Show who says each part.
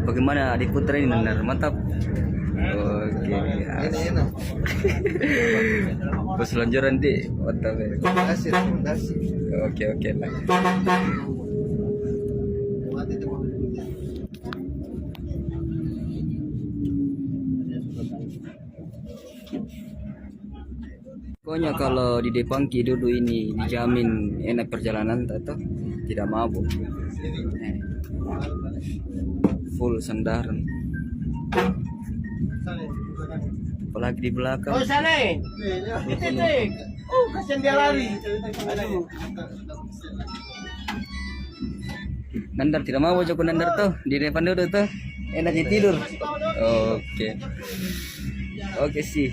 Speaker 1: Bagaimana adik putra ini benar mantap. Oke.
Speaker 2: Enak.
Speaker 1: Bos lonjoran di mantap.
Speaker 2: Rekomendasi.
Speaker 1: Oke lah.
Speaker 2: Mati tuh.
Speaker 1: Pokoknya kalau di Depangki dulu ini dijamin enak perjalanan atau tidak mabuk. Full sandaran. Apalagi di belakang.
Speaker 3: Oh sana, titik. Oh kasihan dia lari. Aduh.
Speaker 1: Nandar tidak mau Joko Nandar tuh di depan dulu tuh enaknya tidur. Oke sih.